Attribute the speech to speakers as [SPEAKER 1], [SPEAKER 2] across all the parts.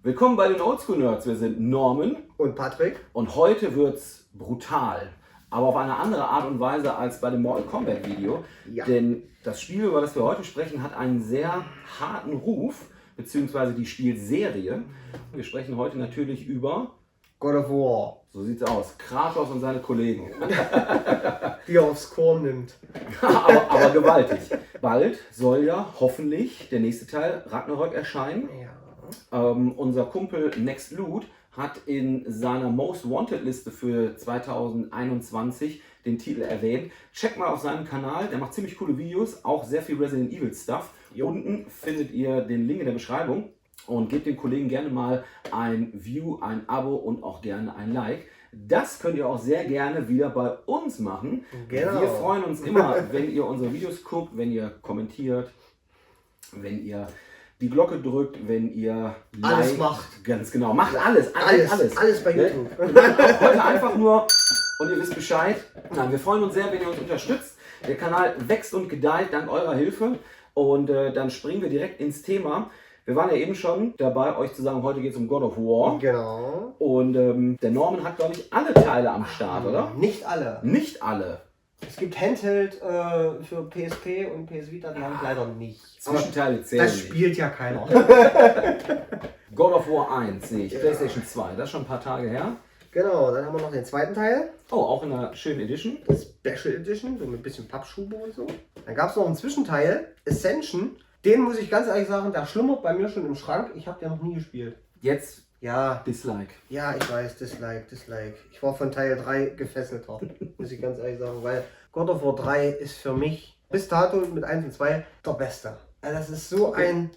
[SPEAKER 1] Willkommen bei den Oldschool Nerds. Wir sind Norman
[SPEAKER 2] und Patrick.
[SPEAKER 1] Und heute wird's brutal. Aber auf eine andere Art und Weise als bei dem Mortal Kombat Video.
[SPEAKER 2] Ja.
[SPEAKER 1] Denn das Spiel, über das wir heute sprechen, hat einen sehr harten Ruf, beziehungsweise die Spielserie. Wir sprechen heute natürlich über
[SPEAKER 2] God of War.
[SPEAKER 1] So sieht's aus. Kratos und seine Kollegen.
[SPEAKER 2] Die er aufs Korn nimmt.
[SPEAKER 1] aber gewaltig. Bald soll ja hoffentlich der nächste Teil Ragnarök erscheinen.
[SPEAKER 2] Ja.
[SPEAKER 1] Unser Kumpel Next Loot hat in seiner Most Wanted Liste für 2021 den Titel erwähnt. Checkt mal auf seinem Kanal, der macht ziemlich coole Videos, auch sehr viel Resident Evil Stuff. Unten findet ihr den Link in der Beschreibung und gebt den Kollegen gerne mal ein View, ein Abo und auch gerne ein Like. Das könnt ihr auch sehr gerne wieder bei uns machen.
[SPEAKER 2] Genau.
[SPEAKER 1] Wir freuen uns immer, wenn ihr unsere Videos guckt, wenn ihr kommentiert, wenn ihr die Glocke drückt, wenn ihr
[SPEAKER 2] alles macht.
[SPEAKER 1] Ganz genau, macht alles.
[SPEAKER 2] Alles bei YouTube.
[SPEAKER 1] Auch heute einfach nur, und ihr wisst Bescheid, nein, wir freuen uns sehr, wenn ihr uns unterstützt. Der Kanal wächst und gedeiht dank eurer Hilfe und dann springen wir direkt ins Thema. Wir waren ja eben schon dabei, euch zu sagen, heute geht es um God of War.
[SPEAKER 2] Genau.
[SPEAKER 1] Und der Norman hat, glaube ich, alle Teile am Start, oder?
[SPEAKER 2] Nicht alle.
[SPEAKER 1] Nicht alle.
[SPEAKER 2] Es gibt Handheld für PSP und PS Vita, die haben ich leider nicht.
[SPEAKER 1] Zwischenteile zählen
[SPEAKER 2] Das
[SPEAKER 1] nicht.
[SPEAKER 2] spielt ja keiner.
[SPEAKER 1] God of War 1 sehe ich,
[SPEAKER 2] Ja.
[SPEAKER 1] PlayStation 2, das ist schon ein paar Tage her.
[SPEAKER 2] Genau, dann haben wir noch den zweiten Teil.
[SPEAKER 1] Oh, auch in einer schönen Edition.
[SPEAKER 2] Special Edition, so mit ein bisschen Pappschuhe und so. Dann gab es noch einen Zwischenteil, Ascension. Den muss ich ganz ehrlich sagen, der schlummert bei mir schon im Schrank. Ich habe den noch nie gespielt.
[SPEAKER 1] Jetzt
[SPEAKER 2] Ja,
[SPEAKER 1] Dislike.
[SPEAKER 2] ja, ich weiß, Dislike. Ich war von Teil 3 gefesselter, muss ich ganz ehrlich sagen. Weil God of War 3 ist für mich bis dato mit 1 und 2 der beste. Also das ist so ein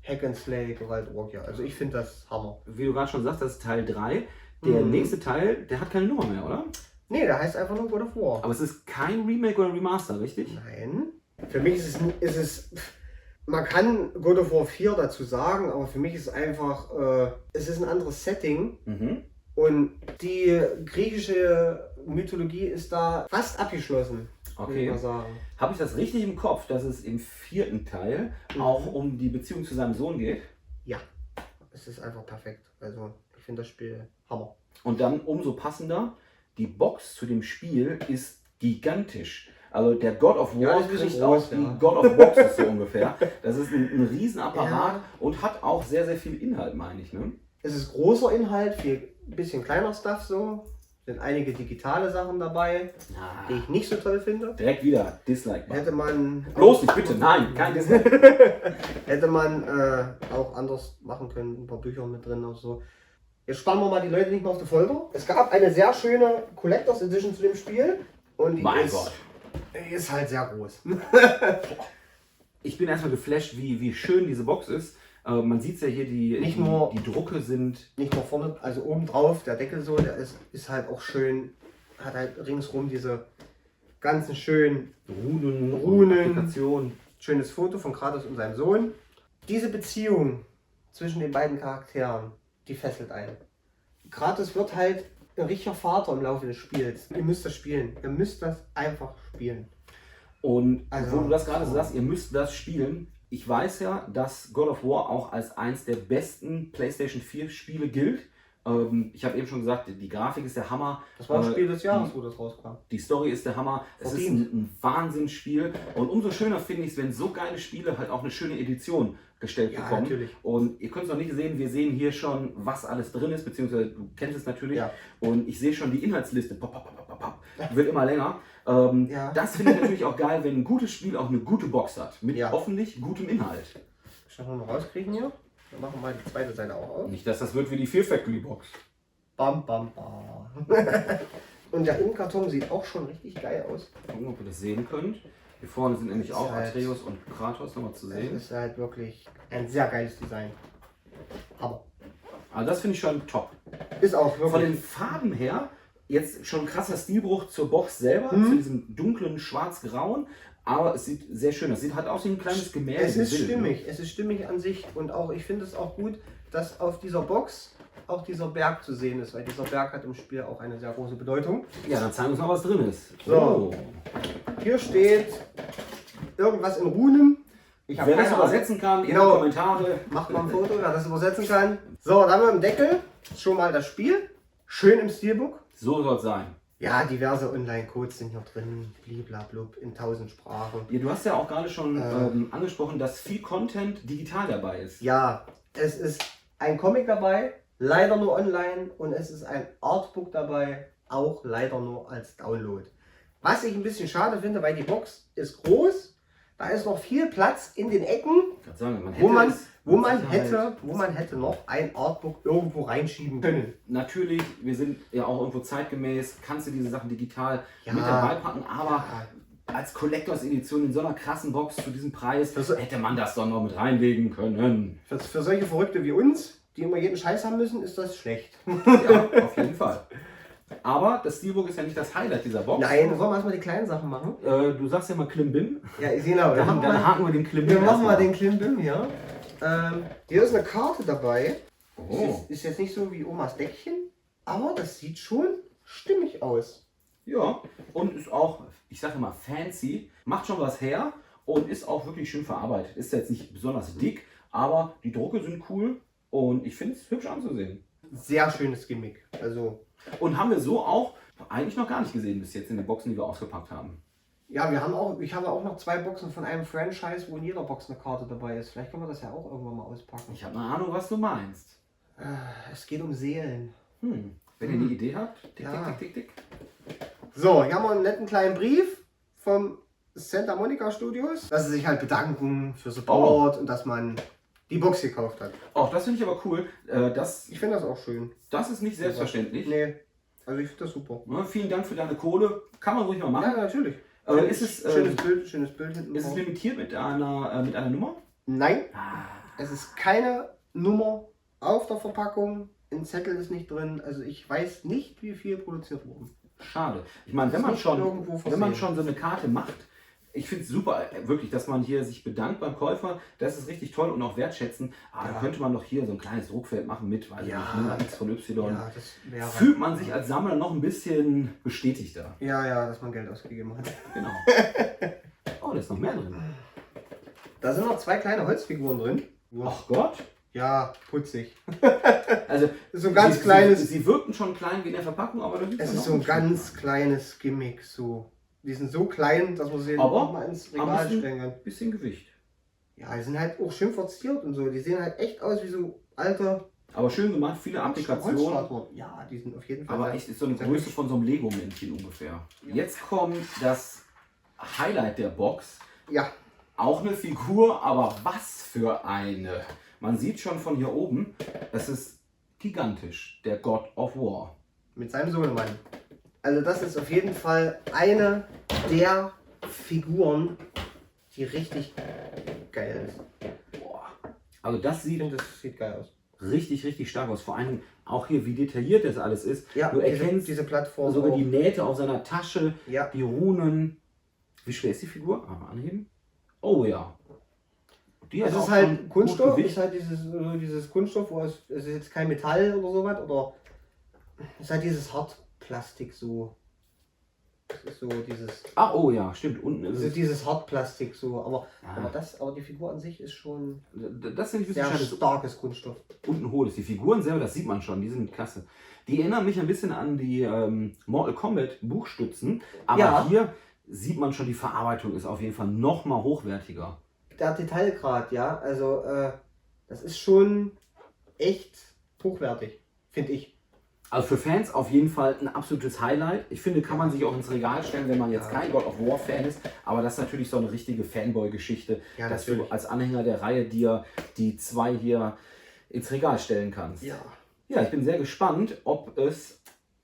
[SPEAKER 2] Hack-and-Slay Gewaltwalker. Also ich finde das Hammer.
[SPEAKER 1] Wie du gerade schon sagst, das ist Teil 3. Der nächste Teil, der hat keine Nummer mehr, oder?
[SPEAKER 2] Nee, der heißt einfach nur God of War.
[SPEAKER 1] Aber es ist kein Remake oder Remaster, richtig?
[SPEAKER 2] Nein. Für mich ist es man kann God of War 4 dazu sagen, aber für mich ist es einfach, es ist ein anderes Setting.
[SPEAKER 1] Mhm.
[SPEAKER 2] Und die griechische Mythologie ist da fast abgeschlossen, würde ich
[SPEAKER 1] Okay.
[SPEAKER 2] mal sagen.
[SPEAKER 1] Habe ich das richtig im Kopf, dass es im vierten Teil auch um die Beziehung zu seinem Sohn geht?
[SPEAKER 2] Ja, es ist einfach perfekt. Also ich finde das Spiel Hammer.
[SPEAKER 1] Und dann umso passender, die Box zu dem Spiel ist gigantisch. Also der God of
[SPEAKER 2] Ja,
[SPEAKER 1] War
[SPEAKER 2] das ist ein
[SPEAKER 1] kriegt
[SPEAKER 2] bisschen
[SPEAKER 1] auch
[SPEAKER 2] groß,
[SPEAKER 1] die
[SPEAKER 2] ja.
[SPEAKER 1] God of Boxes so ungefähr. Das ist ein Riesenapparat
[SPEAKER 2] Ja.
[SPEAKER 1] und hat auch sehr, sehr viel Inhalt, meine ich. Ne?
[SPEAKER 2] Es ist großer Inhalt, viel bisschen kleiner Stuff so. Sind einige digitale Sachen dabei, die ich nicht so toll finde.
[SPEAKER 1] Direkt wieder Dislike machen.
[SPEAKER 2] Hätte man
[SPEAKER 1] Bloß nicht, bitte, nein, kein Dislike.
[SPEAKER 2] hätte man auch anders machen können, ein paar Bücher mit drin und so. Jetzt spannen wir mal die Leute nicht mehr auf die Folter. Es gab eine sehr schöne Collectors Edition zu dem Spiel und die
[SPEAKER 1] Mein Gott.
[SPEAKER 2] ist halt sehr groß.
[SPEAKER 1] Ich bin erstmal geflasht, wie schön diese Box ist. Man sieht es ja hier,
[SPEAKER 2] Nicht nur-
[SPEAKER 1] die Drucke sind.
[SPEAKER 2] Nicht nur vorne, also oben drauf, der Deckel so, der ist halt auch schön, hat halt ringsrum diese ganzen schönen Runen.
[SPEAKER 1] Applikationen.
[SPEAKER 2] schönes Foto von Kratos und seinem Sohn. Diese Beziehung zwischen den beiden Charakteren, die fesselt einen. Kratos wird halt ein richtiger Vater im Laufe des Spiels. Ihr müsst das spielen. Ihr müsst das einfach spielen.
[SPEAKER 1] Und
[SPEAKER 2] Also-
[SPEAKER 1] wo du das gerade so sagst, ihr müsst das spielen. Ich weiß ja, dass God of War auch als eins der besten PlayStation 4 Spiele gilt. Ich habe eben schon gesagt, die Grafik ist der Hammer.
[SPEAKER 2] Das war das Spiel des
[SPEAKER 1] die-
[SPEAKER 2] Jahres, wo das rauskam.
[SPEAKER 1] Die Story ist der Hammer. Es ist
[SPEAKER 2] Verdient.
[SPEAKER 1] ein Wahnsinnsspiel. Und umso schöner finde ich es, wenn so geile Spiele halt auch eine schöne Edition gestellt
[SPEAKER 2] Ja,
[SPEAKER 1] bekommen.
[SPEAKER 2] natürlich.
[SPEAKER 1] Und ihr könnt es noch nicht sehen, wir sehen hier schon, was alles drin ist, beziehungsweise du kennst es natürlich.
[SPEAKER 2] Ja.
[SPEAKER 1] Und ich sehe schon die Inhaltsliste. Pop, pop, pop, pop, pop. Wird immer länger.
[SPEAKER 2] Ja.
[SPEAKER 1] Das finde ich natürlich auch geil, wenn ein gutes Spiel auch eine gute Box hat. Mit
[SPEAKER 2] Ja.
[SPEAKER 1] hoffentlich gutem Inhalt.
[SPEAKER 2] Ich kann noch mal rauskriegen hier. Dann machen wir mal die zweite Seite auch auf.
[SPEAKER 1] Nicht, dass das wird wie die Fear Factory Box.
[SPEAKER 2] Bam, bam, bam. Und der Innenkarton sieht auch schon richtig geil aus.
[SPEAKER 1] Gucken, ob ihr das sehen könnt. Hier vorne sind nämlich auch
[SPEAKER 2] Halt-
[SPEAKER 1] Atreus und Kratos nochmal zu
[SPEAKER 2] Das
[SPEAKER 1] sehen.
[SPEAKER 2] ist halt wirklich ein sehr geiles Design. Aber
[SPEAKER 1] Also das finde ich schon top.
[SPEAKER 2] ist auch wirklich.
[SPEAKER 1] Von den Farben her, jetzt schon ein krasser Stilbruch zur Box selber, zu diesem dunklen schwarz-grauen, aber es sieht sehr schön aus. Sieht halt aus wie ein kleines Gemälde.
[SPEAKER 2] Es ist
[SPEAKER 1] Bild, ne?
[SPEAKER 2] stimmig, es ist stimmig an sich und auch ich finde es auch gut, dass auf dieser Box auch dieser Berg zu sehen ist, weil dieser Berg hat im Spiel auch eine sehr große Bedeutung.
[SPEAKER 1] Ja, dann zeigen wir uns mal, was drin ist.
[SPEAKER 2] So. Hier steht irgendwas in Runen. Ich
[SPEAKER 1] Wer das übersetzen kann, in die Kommentare.
[SPEAKER 2] Macht mal ein Foto, wer das übersetzen kann. So, dann haben wir im Deckel schon mal das Spiel. Schön im Steelbook.
[SPEAKER 1] So soll es sein.
[SPEAKER 2] Ja, diverse Online-Codes sind hier drin, bliblablub, in 1000 Sprachen.
[SPEAKER 1] Ja, du hast ja auch gerade schon angesprochen, dass viel Content digital dabei ist.
[SPEAKER 2] Ja, es ist ein Comic dabei, leider nur online, und es ist ein Artbook dabei, auch leider nur als Download. Was ich ein bisschen schade finde, weil die Box ist groß, da ist noch viel Platz in den Ecken,
[SPEAKER 1] Ich kann sagen, man
[SPEAKER 2] wo man hätte noch ein Artbook irgendwo reinschieben können.
[SPEAKER 1] Natürlich, wir sind ja auch irgendwo zeitgemäß, kannst du diese Sachen digital
[SPEAKER 2] Ja.
[SPEAKER 1] mit dabei packen, aber als Collectors Edition in so einer krassen Box zu diesem Preis hätte man das doch noch mit reinlegen können.
[SPEAKER 2] Für solche Verrückte wie uns, die immer jeden Scheiß haben müssen, ist das schlecht.
[SPEAKER 1] Ja, auf jeden Fall. Aber das Steelbook ist ja nicht das Highlight dieser Box.
[SPEAKER 2] Nein, sollen wir erstmal die kleinen Sachen machen?
[SPEAKER 1] Du sagst ja mal Klimbim.
[SPEAKER 2] Ja, genau.
[SPEAKER 1] Dann haken wir den Klimbim.
[SPEAKER 2] Wir machen mal den Klimbim hier. Hier ist eine Karte dabei.
[SPEAKER 1] Oh.
[SPEAKER 2] Ist jetzt nicht so wie Omas Deckchen, aber das sieht schon stimmig aus.
[SPEAKER 1] Ja, und ist auch, ich sage mal, fancy, macht schon was her und ist auch wirklich schön verarbeitet. Ist jetzt nicht besonders dick, aber die Drucke sind cool und ich finde es hübsch anzusehen.
[SPEAKER 2] Sehr schönes Gimmick. Also,
[SPEAKER 1] Und haben wir so auch eigentlich noch gar nicht gesehen bis jetzt in den Boxen, die wir ausgepackt haben.
[SPEAKER 2] ja, ich habe auch noch 2 Boxen von einem Franchise, wo in jeder Box eine Karte dabei ist. Vielleicht können wir das ja auch irgendwann mal auspacken.
[SPEAKER 1] Ich habe eine Ahnung, was du meinst.
[SPEAKER 2] Es geht um Seelen.
[SPEAKER 1] Wenn ihr eine Idee habt, tick,
[SPEAKER 2] Ja.
[SPEAKER 1] tick, tick, tick, tick.
[SPEAKER 2] So, hier haben wir einen netten kleinen Brief vom Santa Monica Studios, dass sie sich halt bedanken für Support und dass man die Box gekauft hat.
[SPEAKER 1] Auch das finde ich aber cool.
[SPEAKER 2] Ich finde das auch schön.
[SPEAKER 1] Das ist nicht selbstverständlich.
[SPEAKER 2] Nee, also ich finde das super.
[SPEAKER 1] Ja, vielen Dank für deine Kohle. Kann man ruhig mal machen.
[SPEAKER 2] Ja, natürlich.
[SPEAKER 1] Ist es,
[SPEAKER 2] Schönes Bild hinten
[SPEAKER 1] ist es
[SPEAKER 2] drauf.
[SPEAKER 1] limitiert mit einer Nummer?
[SPEAKER 2] Nein,
[SPEAKER 1] Ah.
[SPEAKER 2] es ist keine Nummer auf der Verpackung. Ein Zettel ist nicht drin. Also ich weiß nicht, wie viel produziert wurde.
[SPEAKER 1] Schade. Ich meine,
[SPEAKER 2] Das
[SPEAKER 1] wenn man
[SPEAKER 2] ist nicht irgendwo
[SPEAKER 1] wenn man
[SPEAKER 2] versehen.
[SPEAKER 1] schon so eine Karte macht, ich finde es super, wirklich, dass man hier sich bedankt beim Käufer. Das ist richtig toll und auch wertschätzen. Aber da könnte man doch hier so ein kleines Druckfeld machen mit, weil
[SPEAKER 2] Ja.
[SPEAKER 1] nicht Nummer X von Y.
[SPEAKER 2] Ja, das wäre.
[SPEAKER 1] Fühlt man sich als Sammler noch ein bisschen bestätigter.
[SPEAKER 2] Ja, dass man Geld ausgegeben hat.
[SPEAKER 1] Genau. Oh, da ist noch mehr drin.
[SPEAKER 2] Da sind noch 2 kleine Holzfiguren drin.
[SPEAKER 1] Ach Gott.
[SPEAKER 2] Ja, putzig.
[SPEAKER 1] Also,
[SPEAKER 2] Das ist so ein ganz kleines.
[SPEAKER 1] Sie wirkten schon klein wie in der Verpackung, aber da
[SPEAKER 2] Es ist so ein ganz kleines Gimmick. So. Die sind so klein, dass man sie
[SPEAKER 1] Aber
[SPEAKER 2] mal ins
[SPEAKER 1] haben
[SPEAKER 2] Regal
[SPEAKER 1] ein
[SPEAKER 2] stellen kann.
[SPEAKER 1] bisschen Gewicht.
[SPEAKER 2] Ja, die sind halt auch schön verziert und so. Die sehen halt echt aus wie so alte
[SPEAKER 1] Aber schön gemacht, viele Applikationen.
[SPEAKER 2] Holzstatuen. Ja, die sind auf jeden Fall.
[SPEAKER 1] Aber
[SPEAKER 2] sehr-
[SPEAKER 1] echt ist so eine
[SPEAKER 2] sehr
[SPEAKER 1] Größe
[SPEAKER 2] hübsch.
[SPEAKER 1] von so einem Lego-Männchen ungefähr. Jetzt kommt das Highlight der Box.
[SPEAKER 2] Ja,
[SPEAKER 1] Auch eine Figur, aber was für eine. Man sieht schon von hier oben, es ist gigantisch, der God of War.
[SPEAKER 2] mit seinem Sohnemann. Also das ist auf jeden Fall eine der Figuren, die richtig geil ist.
[SPEAKER 1] Boah. Also das
[SPEAKER 2] Ich
[SPEAKER 1] sieht
[SPEAKER 2] finde, das sieht geil aus.
[SPEAKER 1] richtig, richtig stark aus. Vor allem auch hier, wie detailliert das alles ist.
[SPEAKER 2] Ja,
[SPEAKER 1] du erkennst
[SPEAKER 2] diese Plattform.
[SPEAKER 1] sogar
[SPEAKER 2] auch.
[SPEAKER 1] die Nähte auf seiner Tasche,
[SPEAKER 2] Ja.
[SPEAKER 1] die Runen. Wie schwer ist die Figur? Einmal anheben. Oh ja. Die
[SPEAKER 2] Es
[SPEAKER 1] hat
[SPEAKER 2] ist
[SPEAKER 1] auch
[SPEAKER 2] halt
[SPEAKER 1] schon
[SPEAKER 2] Kunststoff,
[SPEAKER 1] gut Gewicht.
[SPEAKER 2] ist halt dieses Kunststoff, wo es ist jetzt kein Metall oder sowas, oder es ist halt dieses Hartplastik so. Es ist so dieses.
[SPEAKER 1] Ah, oh ja, stimmt. Unten ist
[SPEAKER 2] Es ist dieses Hartplastik so, aber,
[SPEAKER 1] Ah.
[SPEAKER 2] aber die Figur an sich ist schon
[SPEAKER 1] Das finde ich
[SPEAKER 2] sehr
[SPEAKER 1] wirklich schade.
[SPEAKER 2] starkes Kunststoff.
[SPEAKER 1] Unten hohl ist. Die Figuren selber, das sieht man schon, die sind klasse. Die erinnern mich ein bisschen an die Mortal Kombat Buchstützen, aber
[SPEAKER 2] Ja.
[SPEAKER 1] hier sieht man schon, die Verarbeitung ist auf jeden Fall noch mal hochwertiger.
[SPEAKER 2] Der Detailgrad, ja, also das ist schon echt hochwertig, finde ich.
[SPEAKER 1] Also für Fans auf jeden Fall ein absolutes Highlight. Ich finde, kann man sich auch ins Regal stellen, wenn man jetzt kein God of War Fan ist. Aber das ist natürlich so eine richtige Fanboy-Geschichte,
[SPEAKER 2] Ja,
[SPEAKER 1] dass
[SPEAKER 2] natürlich.
[SPEAKER 1] du als Anhänger der Reihe dir die 2 hier ins Regal stellen kannst.
[SPEAKER 2] Ja.
[SPEAKER 1] Ja, ich bin sehr gespannt, ob es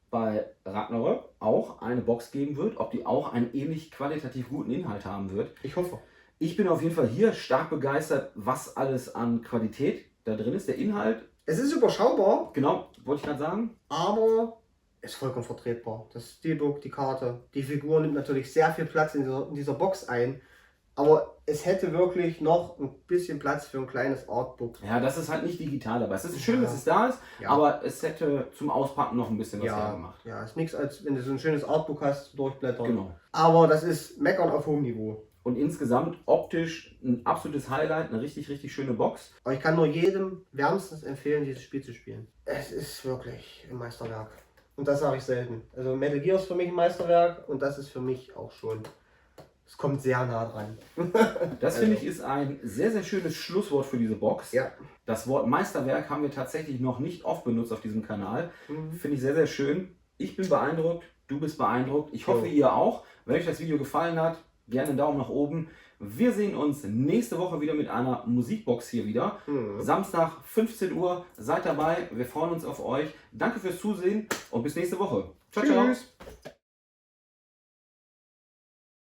[SPEAKER 1] bei Ragnarök auch eine Box geben wird, ob die auch einen ähnlich qualitativ guten Inhalt haben wird.
[SPEAKER 2] Ich hoffe.
[SPEAKER 1] Ich bin auf jeden Fall hier stark begeistert, was alles an Qualität da drin ist. Der Inhalt,
[SPEAKER 2] Es ist überschaubar,
[SPEAKER 1] genau, wollte ich gerade sagen.
[SPEAKER 2] aber ist vollkommen vertretbar. Das Steelbook, die Karte, die Figur nimmt natürlich sehr viel Platz in dieser Box ein. Aber es hätte wirklich noch ein bisschen Platz für ein kleines Artbook.
[SPEAKER 1] Ja, das ist halt nicht digital dabei. Es ist schön, dass es da ist,
[SPEAKER 2] Ja.
[SPEAKER 1] aber es hätte zum Auspacken noch ein bisschen was hergemacht.
[SPEAKER 2] Ja, ist nichts, als wenn du so ein schönes Artbook hast, durchblättern.
[SPEAKER 1] Genau.
[SPEAKER 2] Aber das ist Meckern auf hohem Niveau.
[SPEAKER 1] Und insgesamt optisch ein absolutes Highlight, eine richtig, richtig schöne Box.
[SPEAKER 2] Aber ich kann nur jedem wärmstens empfehlen, dieses Spiel zu spielen. Es ist wirklich ein Meisterwerk. Und das sage ich selten. Also Metal Gear ist für mich ein Meisterwerk und das ist für mich auch schon. Es kommt sehr nah dran.
[SPEAKER 1] Das finde ich ist ein sehr, sehr schönes Schlusswort für diese Box.
[SPEAKER 2] Ja.
[SPEAKER 1] Das Wort Meisterwerk haben wir tatsächlich noch nicht oft benutzt auf diesem Kanal. Finde ich sehr, sehr schön. Ich bin beeindruckt, du bist beeindruckt. Ich hoffe, ihr auch. Wenn euch das Video gefallen hat, gerne einen Daumen nach oben. Wir sehen uns nächste Woche wieder mit einer Musikbox hier wieder. Samstag 15 Uhr. Seid dabei. Wir freuen uns auf euch. Danke fürs Zusehen und bis nächste Woche. Ciao, ciao.
[SPEAKER 2] Tschüss.